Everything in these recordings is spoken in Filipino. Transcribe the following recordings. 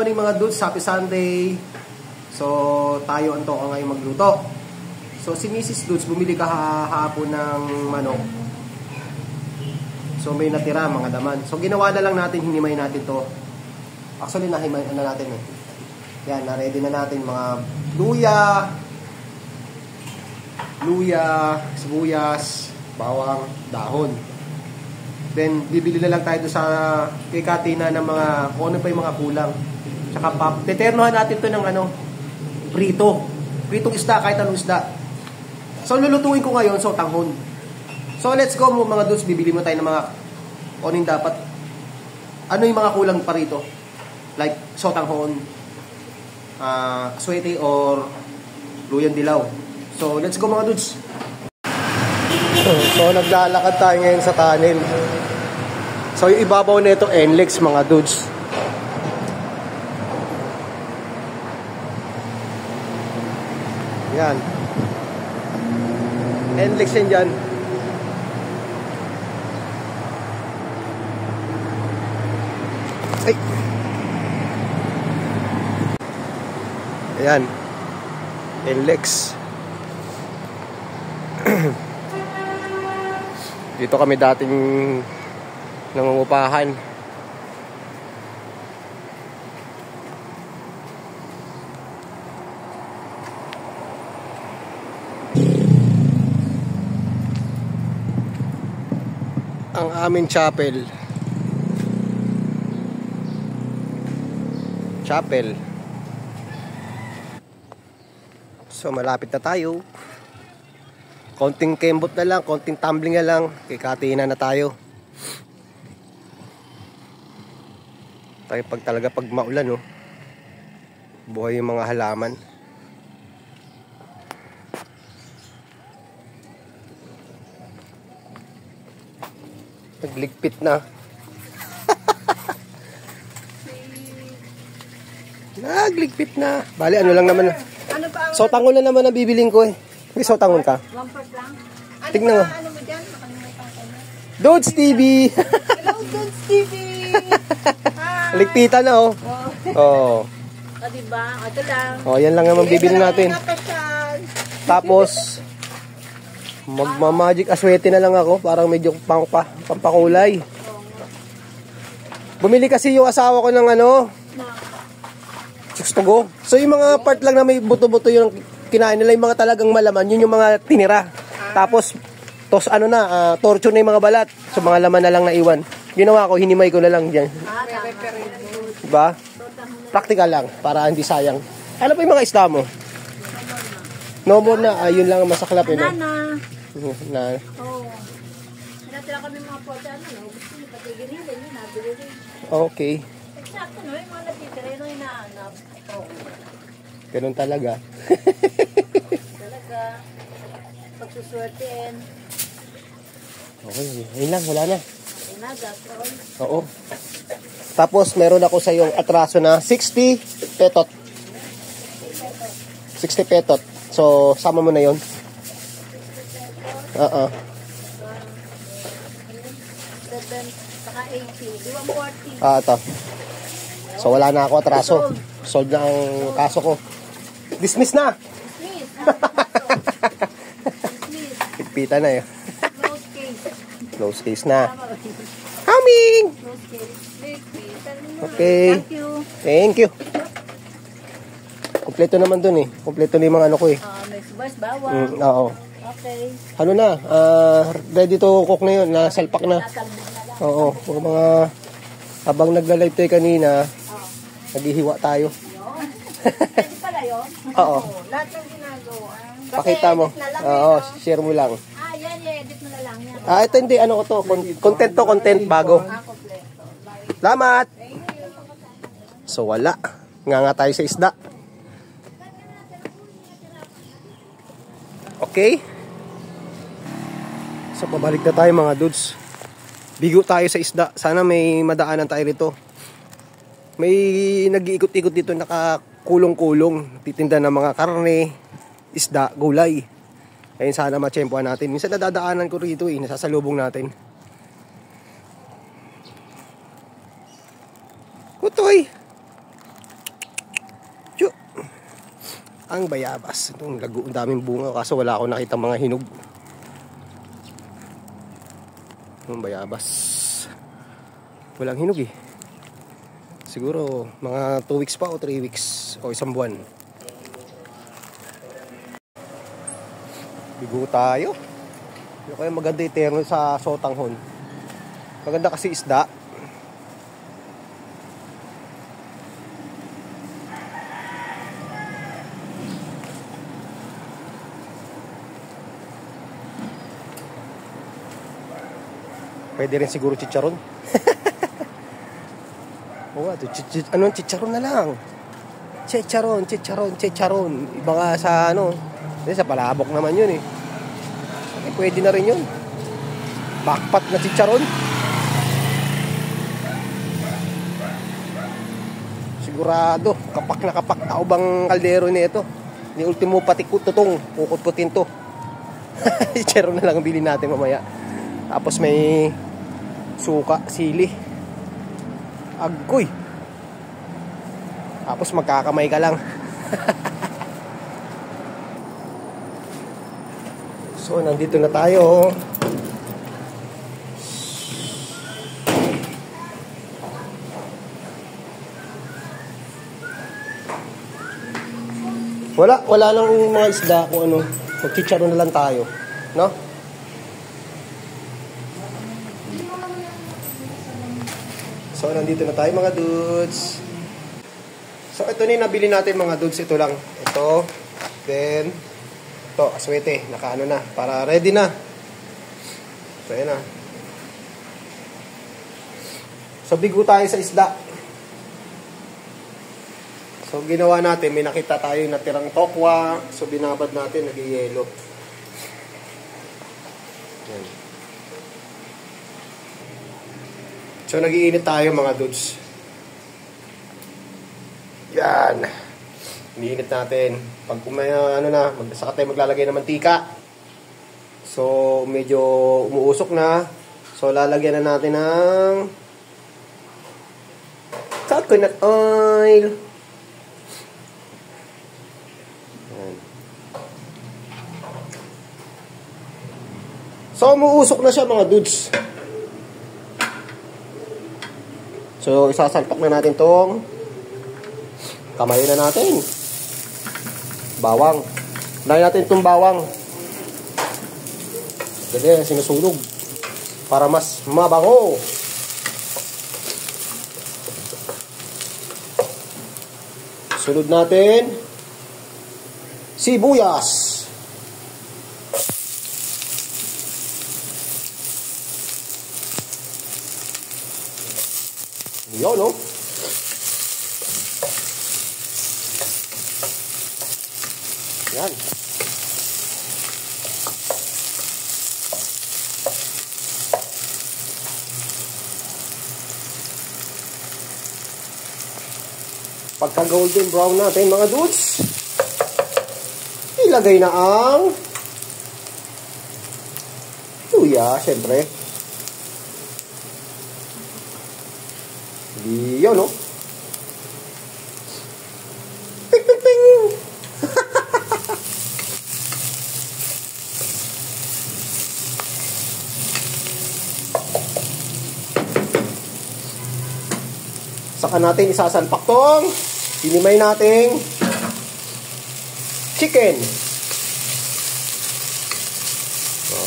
morning mga dudes, happy Sunday. So tayo ang toko ngayon magluto. So si Mrs. Dudes bumili kahapon ng manok. So may natira mga daman. So ginawa na lang natin, hinimay natin to. Actually nahimay na natin eh. Yan, na-ready na natin mga luya, sibuyas, bawang, dahon. Then bibili na lang tayo sa kay Katina ng mga kung ano pa yung mga kulang. Tsaka teternohan natin to ng pritong isda, kahit anong isda. So lulutuin ko ngayon tanghon. So let's go mga dudes, bibili mo tayo ng mga ano yung dapat, ano yung mga kulang pa rito, like tanghon, aswete or luyang dilaw. So let's go mga dudes. So naglalakad tayo ngayon sa tunnel. So yung ibabaw nito NLEX mga dudes. Yan. NLEX yan dyan. Ay. Ayan. NLEX. Dito kami dating nangungupahan. Ang aming chapel. So malapit na tayo. Konting kembot na lang, konting tumbling na lang, kay Katina na tayo. Tayo pag maulan, no? Buhay yung mga halaman. Nagligpit na. Nagligpit na. Bali, ano lang naman. Tangon na naman ang bibiling ko eh. May tangon ka? 1 part lang. Tignan mo. Ano mo dyan? Nakalimutan ko na. Dudes TV! Hello, Dudes TV! Hi! Ligpitan na, oh. Oh. O, diba? Ito lang. Oh, yan lang naman bibili natin. Tapos, magmamagic aswete na lang ako. Parang medyo pampakulay. Bumili kasi yung asawa ko ng chicks to go. So, yung mga part lang na may buto-buto yung kinain nila, yung mga talagang malaman, yun yung mga tinira. Tapos torture na yung mga balat. So mga laman na lang naiwan. Ginawa ko, hinimay ko na lang dyan. Diba? Practical lang, para hindi sayang. Ano pa yung mga isda mo? No more na, yun lang ang masaklap yun. Na. Oo. Natira kami mga pote, gusto nyo patigilin din yun, nabili rin. Okay. Exacto, no? Yung mga natitira yun, hinahanap. Ganun talaga. Talaga. Pagsuswertein. Okay, yun lang, wala na. Gasol. Oo. Tapos meron ako sa yung atraso na 60 petot. 60 petot. So, sama mo na yun. Oo. 7, saka 80. Di 140. Ito. So, wala na ako atraso. Solve na ang kaso ko. Dismiss na! Higpitan na eh. Close case na. Coming! Okay. Thank you. Kompleto naman dun eh. Kompleto na yung mga ko eh. May subas, bawang. Oo. Okay. Ano na? Ready to cook na yun. Nasalpak na. Oo. Mga habang nagla-live tayo kanina, naghihiwa tayo. Pwede pala yun? Oo. Lahat ng ginagawa. Pakita mo. Oo, share mo lang. Yan, edit mo na lang yan. Ito hindi, ano ko to. Content bago. Kompleto. Salamat! So, wala. Nga tayo sa isda. Okay? So, pabalik na tayo mga dudes. Bigo tayo sa isda. Sana may madaanan tayo rito. May nag-iikot-ikot dito nakakulong-kulong. Titinda ng mga karne, isda, gulay. Ayun, sana matsyempohan natin. Minsan nadadaanan ko rito nasasalubong natin. Kutoy! ang bayabas. Itong lago, ang daming bunga kaso wala akong nakita mga hinog. Ang bayabas. Walang hinog eh. Siguro mga 2 weeks pa o 3 weeks o isang buwan. Bigo tayo. Yung kaya maganda iterno sa Sotanghon. Maganda kasi isda. Pwede rin siguro chicharon. Oo nga, chicharon na lang. Chicharon. Iba nga sa sa palabok naman yun eh. Pwede na rin yun. Backpat na chicharon. Sigurado, kapak na kapak tao bang kaldero nito. Ni ultimo pati tutong, kukut-kutin to. Chicharon na lang ang bilhin natin mamaya. Tapos may suka, sili, agkoy. Tapos magkakamay ka lang. So, nandito na tayo. Wala lang mga isda kung ano. Magchicharo na lang tayo, no? So, nandito na tayo mga dudes. So, ito na yung nabili natin mga dudes. Ito lang. Ito. Then, ito, aswete. Nakaano na. Para ready na. So, ayan na. So, bigo tayo sa isda. So, ginawa natin. May nakita tayo natirang tokwa. So, binabad natin. Nag-yelo. Ayan. So, nag-iinit tayo mga dudes. Yan. Iniinit natin. Pag saka tayo maglalagay ng mantika. So, medyo umuusok na. So, lalagyan na natin ng coconut oil. Yan. So, umuusok na siya mga dudes. So, isasalpak na natin tong kamayin na natin. Bawang. Unahin natin itong bawang. Jadi, sinusunog. Para mas mabango. Sunod natin sibuyas. Yun, no? Yan. Pagka golden brown natin mga dudes, ilagay na ang luya, syempre. Yun, no? Ping, ping, ping! Saka natin isasalpak tong hinimay nating chicken.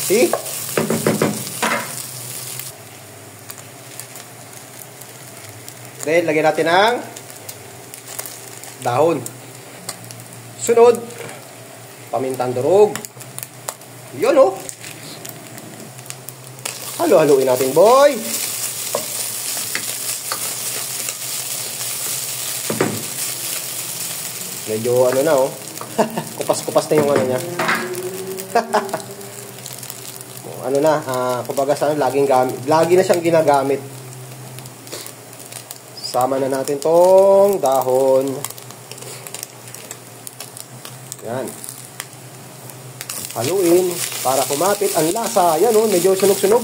See? Then, lagyan natin ng dahon. Sunod, pamintang durog. Yun, oh. Halo-haluin natin, boy. Medyo ano na, oh. Kupas-kupas na yung ano niya. Ano na, kumbaga sa lagi na siyang ginagamit. Sama na natin tong dahon. Yan. Haluin para kumapit ang lasa. Yan, oh, medyo sunog-sunog.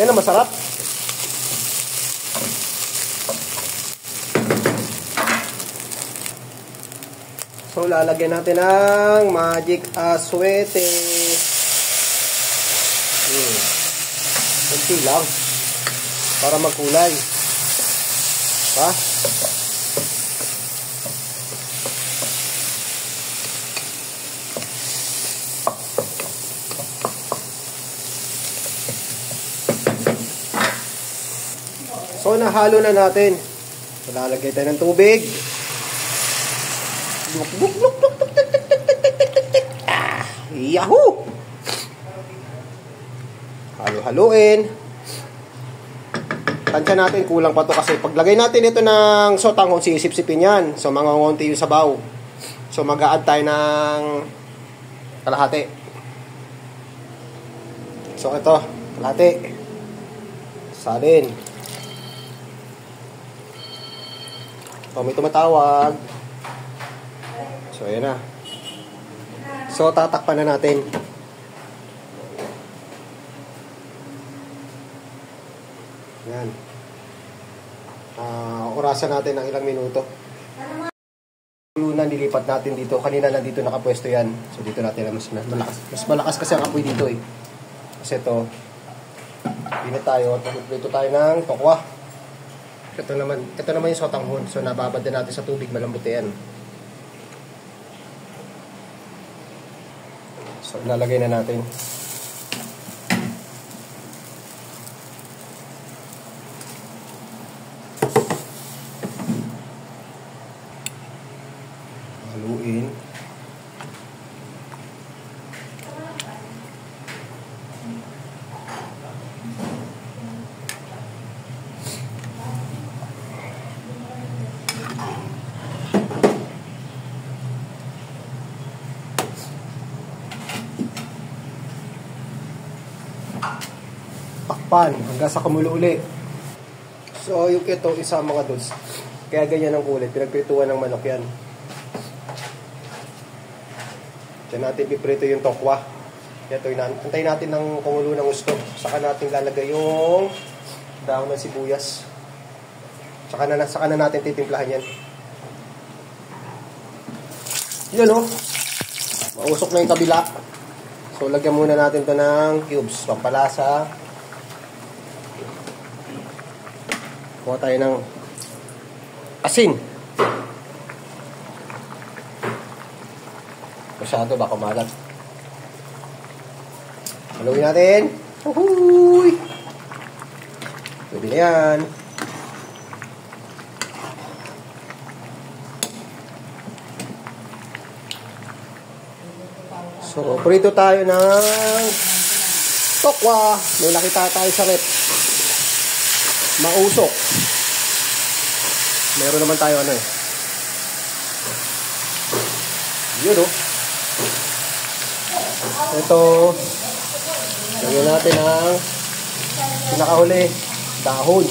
Yan ang masarap. So, So, lalagyan natin ng magic aswete. Kunti lang. Para magkulay. Pa? So, nahalo na natin. So, lalagay tayo ng tubig. Yahoo! Halo-haluin. Tansya natin, kulang pa to kasi paglagay natin ito ng sotanghon, sisip-sipin yan. So, mangangonti yung sabaw. So, mag-a-add tayo ng kalahati. So, ito, kalahati. Salin. So, may tumatawag. So, ayan na. So, tatakpan na natin. Yan. Orasan natin ng ilang minuto. Luna, nilipat natin dito. Kanina nandito nakapwesto yan. So, dito natin na mas malakas. Mas malakas kasi ang apoy dito eh. Kasi ito, pinit tayo. Dito tayo ng tokwa. Ito naman yung sotanghon. So, nababad din natin sa tubig. Malambot yan. So, lalagay na natin. Haluin. Takpan hanggang sa kumulo uli. So, yung keto, isa mga dudes. Kaya ganyan ang kulay. Pinagprituan ng manok yan. Diyan natin piprito yung tokwa. Ito, antayin natin ng kumulo ng gusto. Saka natin lalagay yung dahon ng sibuyas. Saka na natin titimplahan yan. Yun o. Mausok na yung kabila. So, lagyan muna natin to ng cubes. Pampalasa. Kuha tayo ng asin. Masyado, baka malat. Haluin natin. Uhuy! Pwede na yan. So, prito tayo ng tokwa. May nakita tayo sa rep. Mausok. Meron naman tayo ano eh. Yun o. Ito. Lagyan natin ang pinakahuli. Dahon.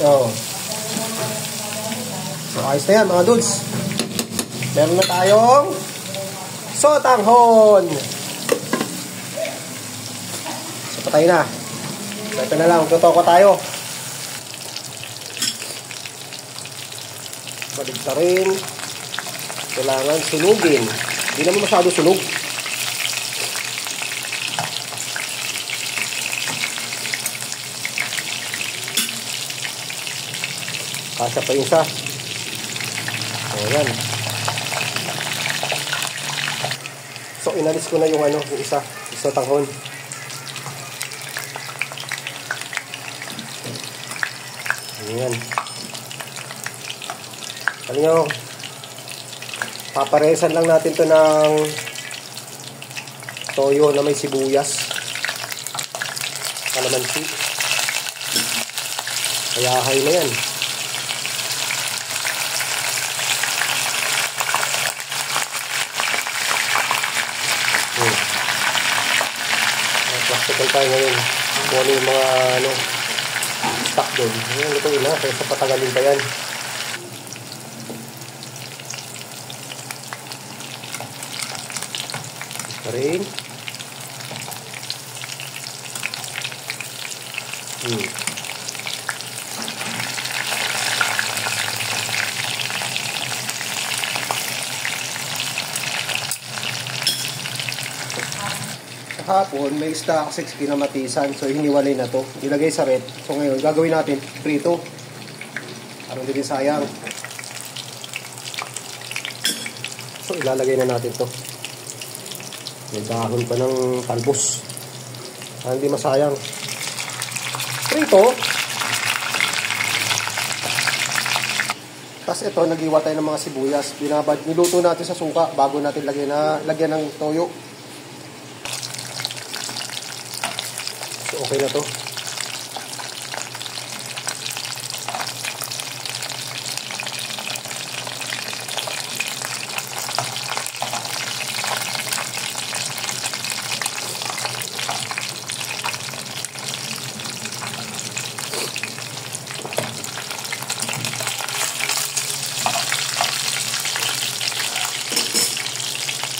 Oh. So, ayos na yan mga dudes. Meron na tayong sotanghon. So, patay na. So, ito na lang. Magtotoko tayo. Balik na rin. Kailangan sunugin. Hindi naman masyado sunog. Kasya pa yung isa. Ayan. So, inalis ko na yung ano, yung isa. Isa tanghon. Ayan. Alam nyo, paparesan lang natin to ng toyo na may sibuyas. Kalamansi. Kayahay na yan. Plastic tayo ngayon. Kung ano yung mga ano, stock doon. Ayan, ito yun na. Kaya sa patagalin pa yan. Ito rin. hapon, may isda kasi kinamatisan. So, hiniwalay na to. Ilagay sa rep. So, ngayon, gagawin natin prito. Parang hindi sayang. So, ilalagay na natin to. May dahon pa ng talbos. Hindi masayang. Prito. Tapos ito, nag-iwa tayo ng mga sibuyas. Niluto natin sa suka bago natin lagyan ng toyo. So, okay na to.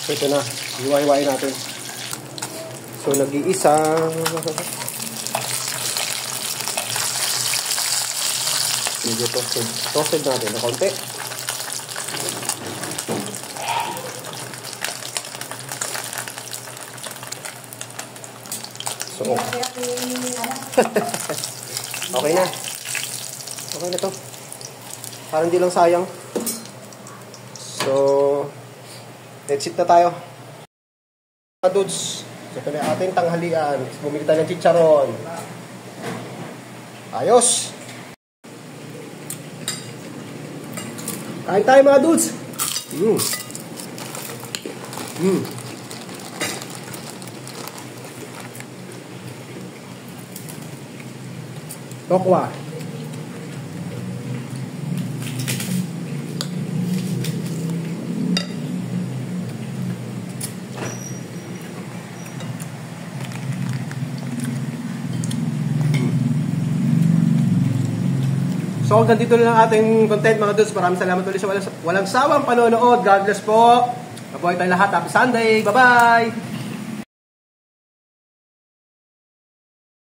So, ito na. Hiwa-hiwain natin. So, nag-iisa. Medyo toasted. Toasted natin na konti. So, okay na. Okay na to. Parang di lang sayang. So, let's eat na tayo. Mga dudes, ito na ating tanghalian. Bumili tayo ng chicharon. Ayos! Kain tayo mga dudes! Tokwa. So, ganito na lang ating content mga dudes. Maraming salamat ulit sa walang sawang panonood. God bless po. Mabuhay tayo lahat. Happy Sunday. Bye-bye!